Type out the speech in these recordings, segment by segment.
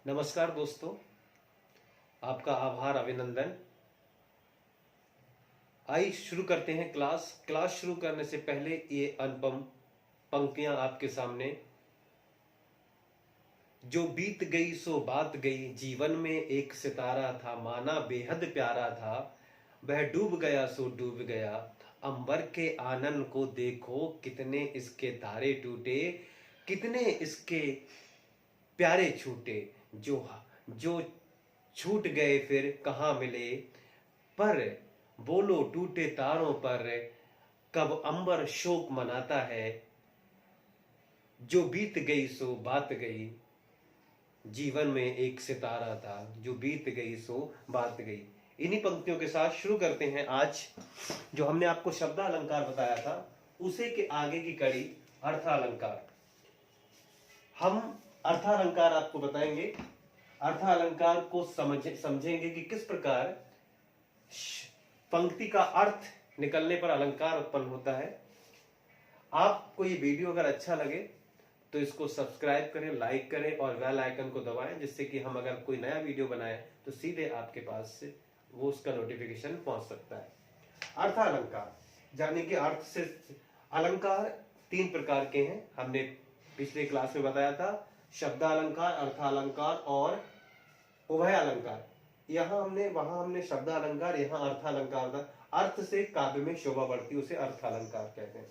नमस्कार दोस्तों, आपका आभार, अभिनंदन। आइए शुरू करते हैं क्लास शुरू करने से पहले ये अनुपम पंक्तियां आपके सामने। जो बीत गई सो बात गई, जीवन में एक सितारा था, माना बेहद प्यारा था, वह डूब गया सो डूब गया। अंबर के आनंद को देखो, कितने इसके तारे टूटे, कितने इसके प्यारे छूटे। जो जो छूट गए फिर कहाँ मिले, पर बोलो टूटे तारों पर कब अंबर शोक मनाता है। जो बीत गई सो बात गई, जीवन में एक सितारा था, जो बीत गई सो बात गई। इन्हीं पंक्तियों के साथ शुरू करते हैं आज जो हमने आपको शब्दालंकार बताया था, उसे के आगे की कड़ी अर्थालंकार। हम अर्थालंकार आपको बताएंगे, अर्थालंकार को समझेंगे कि किस प्रकार पंक्ति का अर्थ निकलने पर अलंकार उत्पन्न होता है। आपको ये वीडियो अगर अच्छा लगे तो इसको सब्सक्राइब करें, लाइक करें और बेल आइकन को दबाएं, जिससे कि हम अगर कोई नया वीडियो बनाए तो सीधे आपके पास से वो उसका नोटिफिकेशन पहुंच सकता है। अर्थालंकार यानी कि अर्थ से अलंकार तीन प्रकार के हैं। हमने पिछले क्लास में बताया था, शब्दालंकार, अर्थालंकार और उभय अलंकार। वहां हमने शब्दालंकार, यहाँ अर्थालंकार था। अर्थ से काव्य में शोभा बढ़ती, उसे अर्थालंकार कहते हैं।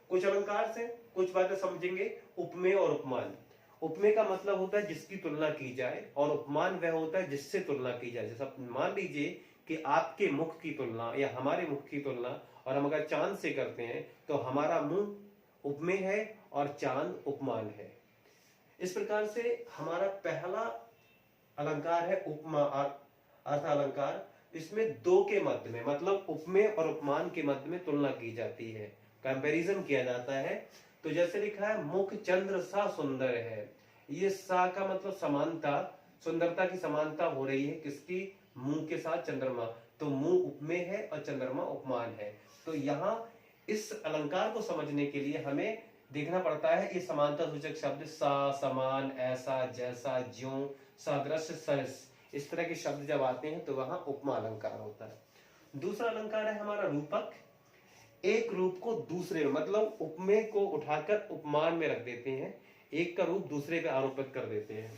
कुछ अलंकार से कुछ बातें समझेंगे। उपमेय और उपमान। उपमेय का मतलब होता है जिसकी तुलना की जाए, और उपमान वह होता है जिससे तुलना की जाए। जैसा मान लीजिए कि आपके मुख की तुलना या हमारे मुख की तुलना और हम अगर चांद से करते हैं तो हमारा मुंह उपमेय है और चांद उपमान है। इस प्रकार से हमारा पहला अलंकार है उपमा अर्थालंकार। इसमें दो के मध्य में, मतलब उपमेय और उपमान के मध्य में तुलना की जाती है, कंपैरिजन किया जाता है। तो जैसे लिखा है, मुख चंद्र सा सुंदर है। ये सा का मतलब समानता, सुंदरता की समानता हो रही है किसकी? मुंह के साथ चंद्रमा। तो मुंह उपमेय है और चंद्रमा उपमान है। तो यहाँ इस अलंकार को समझने के लिए हमें देखना पड़ता है ये समानता सूचक शब्द सा, समान, ऐसा, जैसा, ज्यों, सादृश्य, सरस, इस तरह के शब्द जब आते हैं तो वहां उपमा अलंकार होता है। दूसरा अलंकार है हमारा रूपक। एक रूप को दूसरे में, मतलब उपमेय को उठाकर उपमान में रख देते हैं, एक का रूप दूसरे पे आरोपित कर देते हैं।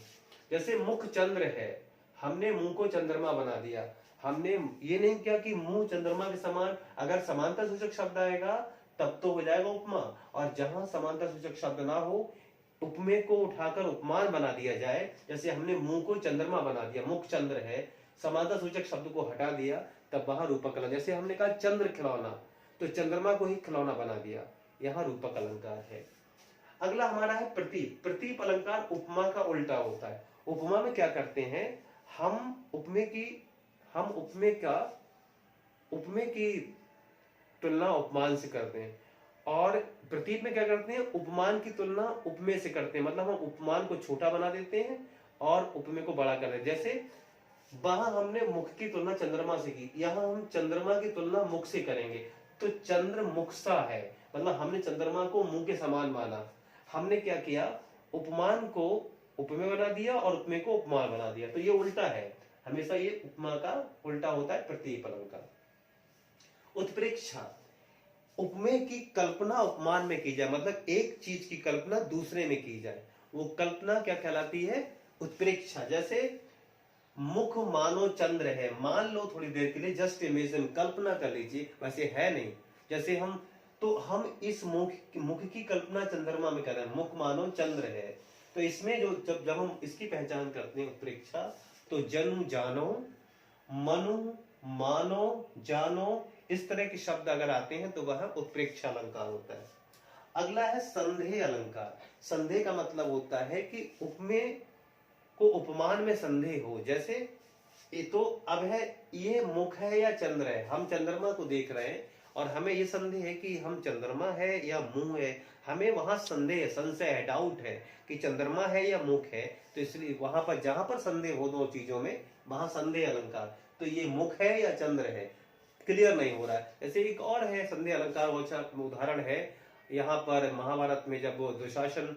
जैसे मुख चंद्र है, हमने मुंह को चंद्रमा बना दिया। हमने ये नहीं किया कि मुंह चंद्रमा के समान। अगर समानता सूचक शब्द आएगा तब तो हो जाएगा उपमा, और जहां समानता सूचक शब्द ना हो, उपमेय को उठाकर उपमान बना दिया जाए। जैसे हमने मुंह को चंद्रमा बना दिया, मुख चंद्र है, समानता सूचक शब्द को हटा दिया, तब वहां रूपक अलंकार। जैसे हमने कहा चंद्र खिलौना, तो चंद्रमा को ही खिलौना बना दिया, यहाँ रूपक अलंकार है। अगला हमारा है प्रतीप। प्रतीप अलंकार उपमा का उल्टा होता है। उपमा में क्या करते हैं, हम उपमेय की तुलना उपमान से करते हैं, और प्रतीप में क्या करते हैं, उपमान की तुलना उपमेय से करते हैं। मतलब हम उपमान को छोटा बना देते हैं और उपमेय को बड़ा कर देते हैं। जैसे वहां हमने मुख की तुलना चंद्रमा से की, यहाँ हम चंद्रमा की तुलना मुख से करेंगे, तो चंद्र मुख सा है, मतलब हमने चंद्रमा को मुंह के समान माना। हमने क्या किया, उपमान को उपमेय बना दिया और उपमेय को उपमान बना दिया। तो ये उल्टा है, हमेशा ये उपमा का उल्टा होता है प्रतीप अलंकार। उत्प्रेक्षा। उपमेय की कल्पना उपमान में की जाए, मतलब एक चीज की कल्पना दूसरे में की जाए, वो कल्पना क्या कहलाती है? उत्प्रेक्षा। जैसे मुख मानो चंद्र है, मान लो थोड़ी देर के लिए, जस्ट इमेजिन, कल्पना कर लीजिए, वैसे है नहीं। जैसे हम इस मुख की कल्पना चंद्रमा में कर रहे हैं, मुख मानो चंद्र है। तो इसमें जब हम इसकी पहचान करते हैं उत्प्रेक्षा, तो जनु जानो, मनु, मानो, जानो, इस तरह के शब्द अगर आते हैं तो वह उत्प्रेक्षा अलंकार होता है। अगला है संदेह अलंकार। संदेह का मतलब होता है कि उपमेय को उपमान में संदेह हो। जैसे ये तो अब है, ये मुख है या चंद्र है, हम चंद्रमा को देख रहे हैं और हमें ये संदेह है कि हम चंद्रमा है या मुंह है। हमें वहां संदेह, संशय है, डाउट है कि चंद्रमा है या मुख है। तो इसलिए वहां पर जहां पर संदेह हो दो चीजों में, वहां संदेह अलंकार। तो ये मुख है या चंद्र है, क्लियर नहीं हो रहा है। जैसे एक और है संदेह अलंकार, उदाहरण है यहाँ पर महाभारत में जब वो दुशासन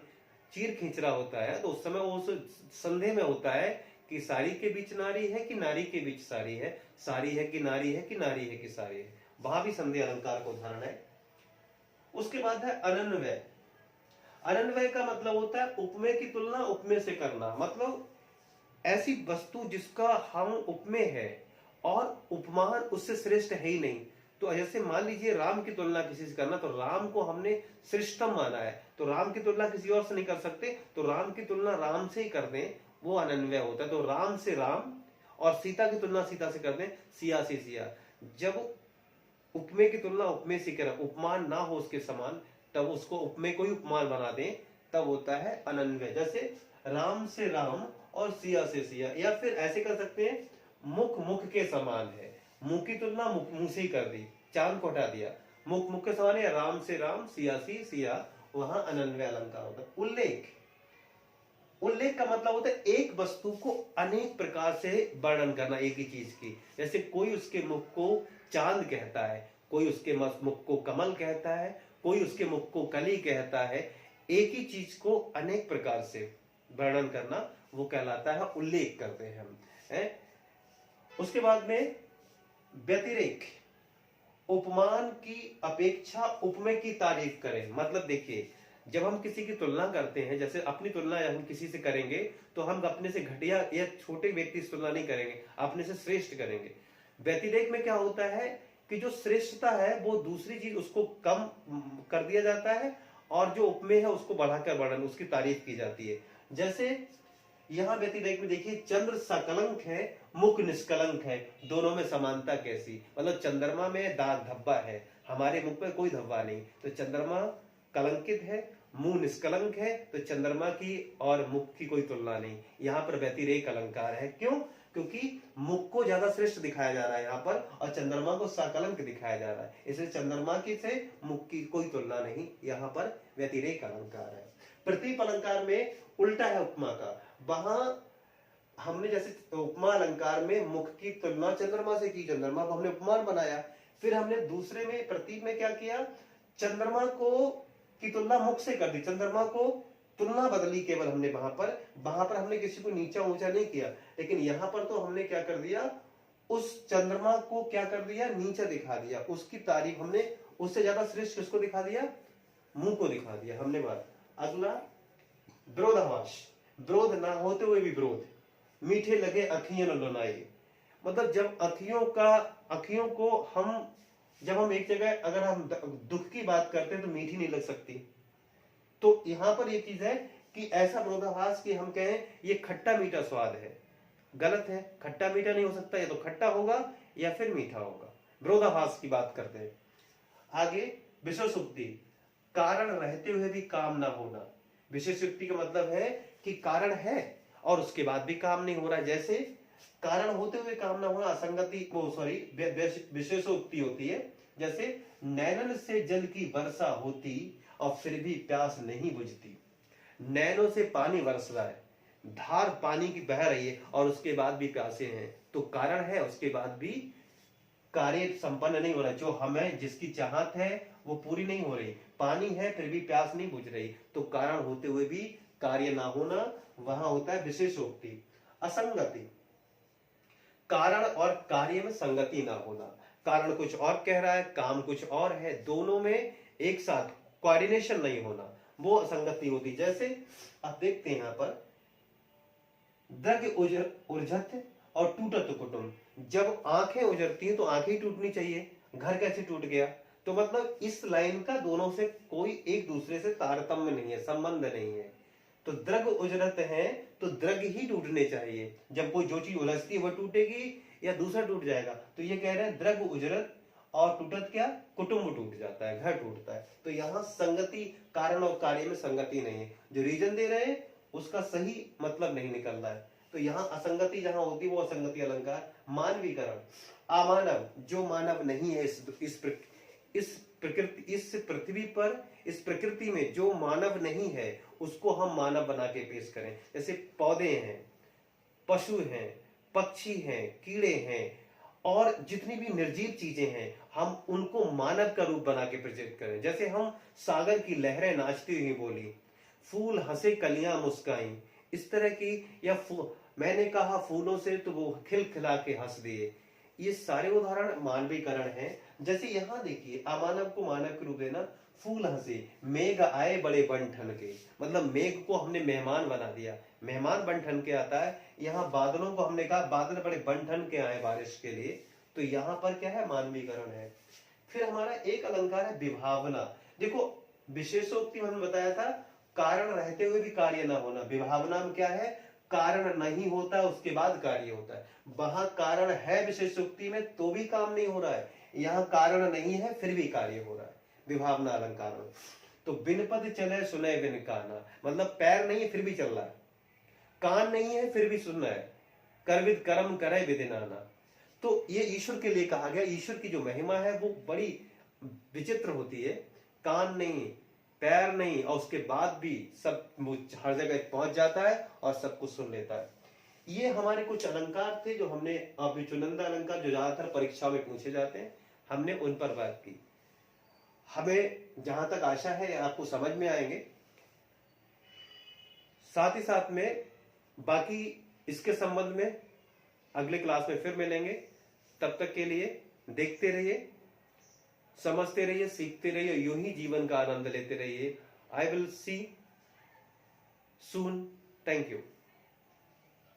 चीर खींच रहा होता है, तो उस समय वो उस संदेह में होता है कि साड़ी के बीच नारी है कि नारी के बीच साड़ी है, साड़ी है कि नारी है कि नारी है कि साड़ी है। वहां भी संदेह अलंकार का उदाहरण है। उसके बाद है अनन्वय। अनन्वय का मतलब होता है उपमेय की तुलना उपमेय से करना, मतलब ऐसी वस्तु जिसका हम उपमेय है और उपमान उससे श्रेष्ठ है ही नहीं। तो जैसे मान लीजिए राम की तुलना किसी से करना, तो राम को हमने श्रेष्ठतम माना है, तो राम की तुलना किसी और से नहीं कर सकते, तो राम की तुलना राम से ही कर दें, वो अनन्वय होता है। तो राम से राम, और सीता की तुलना सीता से कर दें, सिया से सिया। जब उपमेय की तुलना उपमेय से करें, उपमान ना हो उसके समान, तब उसको उपमेय को ही उपमान बना दें, तब होता है अनन्वय। जैसे राम से राम और सिया से सिया, या फिर ऐसे कर सकते हैं मुख मुख के समान है, मुंह की तुलना मुख मुंह से ही कर दी, चांद को हटा दिया, मुख मुख के समान है, राम से राम सिया से सिया, वहां अनन्वय अलंकार होता है। उल्लेख, उल्लेख का मतलब होता है एक वस्तु को अनेक प्रकार से वर्णन करना एक ही चीज की। जैसे कोई उसके मुख को चांद कहता है, कोई उसके मुख को कमल कहता है, कोई उसके मुख को कली कहता है। एक ही चीज को अनेक प्रकार से वर्णन करना वो कहलाता है उल्लेख करते हैं हम, है? उसके बाद में व्यतिरेक, उपमान की अपेक्षा उपमेय की तारीफ करें। मतलब देखिए, जब हम किसी की तुलना करते हैं, जैसे अपनी तुलना हम किसी से करेंगे, तो हम अपने से घटिया या छोटे व्यक्ति से तुलना नहीं करेंगे, अपने से श्रेष्ठ करेंगे। व्यतिरेक में क्या होता है कि जो श्रेष्ठता है वो दूसरी चीज उसको कम कर दिया जाता है, और जो उपमेय है उसको बढ़ाकर वर्णन, उसकी तारीफ की जाती है। जैसे यहां व्यतिरेक में देखिए, चंद्र सकलंक है, मुख निष्कलंक है, दोनों में समानता कैसी। मतलब चंद्रमा में दाग धब्बा है, हमारे मुख में कोई धब्बा नहीं, तो चंद्रमा कलंकित है, मुंह निष्कलंक है, तो चंद्रमा की और मुख की कोई तुलना नहीं। यहाँ पर व्यतिरेक अलंकार है। क्यों? क्योंकि मुख को ज्यादा श्रेष्ठ दिखाया जा रहा है यहाँ पर, और चंद्रमा को सकलंक दिखाया जा रहा है, इसलिए चंद्रमा की से मुख की कोई तुलना नहीं, यहाँ पर व्यतिरेक अलंकार है। प्रतीप अलंकार में उल्टा है उपमा का। वहां हमने जैसे उपमा अलंकार में मुख की तुलना चंद्रमा से की, चंद्रमा को हमने उपमान बनाया। फिर हमने दूसरे में प्रतीक में क्या किया, चंद्रमा को की तुलना मुख से कर दी, चंद्रमा को तुलना बदली केवल हमने वहां पर हमने किसी को नीचा ऊंचा नहीं किया। लेकिन यहाँ पर तो हमने क्या कर दिया, उस चंद्रमा को क्या कर दिया, नीचा दिखा दिया, उसकी तारीफ हमने, उससे ज्यादा श्रेष्ठ किसको दिखा दिया, मुंह को दिखा दिया हमने। बात अगला विरोधाभास, विरोध ना होते हुए भी विरोध। मीठे लगे अखियां न लुनाई, मतलब जब अखियों को हम, जब हम एक जगह अगर हम दुख की बात करते हैं तो मीठी नहीं लग सकती। तो यहां पर ये चीज है कि ऐसा विरोधाभास कि हम कहें ये खट्टा मीठा स्वाद है, गलत है। खट्टा मीठा नहीं हो सकता, या तो खट्टा होगा या फिर मीठा होगा। विरोधाभास की बात करते हैं। आगे विशेषोक्ति, कारण रहते हुए भी काम ना होना। विशेषोक्ति का मतलब है कि कारण है और उसके बाद भी काम नहीं हो रहा है। जैसे कारण होते हुए काम ना होना असंगति को विशेषोक्ति होती है। जैसे नैनन से जल की वर्षा होती और फिर भी प्यास नहीं बुझती। नैनों से पानी बरस रहा है, धार पानी की बह रही है और उसके बाद भी प्यासे हैं, तो कारण है, उसके बाद भी कार्य संपन्न नहीं हो रहा। जो हमें जिसकी चाहत है वो पूरी नहीं हो रही, पानी है फिर भी प्यास नहीं बुझ रही, तो कारण होते हुए भी कार्य ना होना, वहां होता है विशेषोक्ति। असंगति, कारण और कार्य में संगति ना होना। कारण कुछ और कह रहा है, काम कुछ और है, दोनों में एक साथ कोऑर्डिनेशन नहीं होना, वो असंगति होती। जैसे आप देखते हैं यहां पर द्रग उर्जत और टूटत कुटुंब। जब आंखें उजरती हैं तो आंखें ही टूटनी चाहिए, घर कैसे टूट गया। तो मतलब इस लाइन का दोनों से कोई एक दूसरे से तारतम्य नहीं है, संबंध नहीं है। तो द्रग उजरत है तो द्रग ही टूटने चाहिए। जब कोई जो चीज उलझती है वह टूटेगी या दूसरा टूट जाएगा। तो ये कह रहे हैं द्रग उजरत और टूटत क्या, कुटुंब टूट जाता है, घर टूटता है। तो यहाँ संगति, कारण और कार्य में संगति नहीं है। जो रीजन दे रहे हैं उसका सही मतलब नहीं निकल रहा है। तो यहाँ असंगति जहां होती है वो असंगति अलंकार। मानवीकरण, अमानव, जो मानव नहीं है इस पृथ्वी पर, इस प्रकृति में जो मानव नहीं है उसको हम मानव बना के पेश करें। जैसे पौधे हैं, पशु हैं, पक्षी हैं, कीड़े हैं और जितनी भी निर्जीव चीजें हैं, हम उनको मानव का रूप बना के प्रेजेंट करें। जैसे हम सागर की लहरें नाचती हुई बोली, फूल हंसे कलियां मुस्काई, इस तरह की, या मैंने कहा फूलों से तो वो खिलखिला के हंस दिए। ये सारे उदाहरण मानवीकरण हैं। जैसे यहाँ देखिए, अमानव को मानव के रूप देना, फूल हंसे, मेघ आए बड़े बन ठन के, मतलब मेघ को हमने मेहमान बना दिया, मेहमान बन ठन के आता है। यहाँ बादलों को हमने कहा बादल बड़े बन ठन के आए बारिश के लिए, तो यहाँ पर क्या है, मानवीकरण है। फिर हमारा एक अलंकार है विभावना। देखो विशेषोक्ति में हमने बताया था, कारण रहते हुए भी कार्य ना होना। विभावना में क्या है, कारण नहीं होता उसके बाद कार्य होता है। वहां कारण है विशेषोक्ति में तो भी काम नहीं हो रहा है, यहाँ कारण नहीं है फिर भी कार्य हो रहा है विभावना अलंकार में। तो बिन पद चले सुने बिन काना, मतलब पैर नहीं है फिर भी चल रहा है, कान नहीं है फिर भी सुन रहा है, कर विद कर्म करे विधि नाना। तो ये ईश्वर के लिए कहा गया। ईश्वर की जो महिमा है वो बड़ी विचित्र होती है। कान नहीं, पैर नहीं, और उसके बाद भी सब हर जगह पहुंच जाता है और सब कुछ सुन लेता है। ये हमारे कुछ अलंकार थे जो हमने, अभी चुनिंदा अलंकार जो ज्यादातर परीक्षा में पूछे जाते हैं, हमने उन पर बात की। हमें जहां तक आशा है आपको समझ में आएंगे। साथ ही साथ में बाकी इसके संबंध में अगले क्लास में फिर मिलेंगे। तब तक के लिए देखते रहिए, समझते रहिए, सीखते रहिए, यूं ही जीवन का आनंद लेते रहिए। I will see soon. Thank you.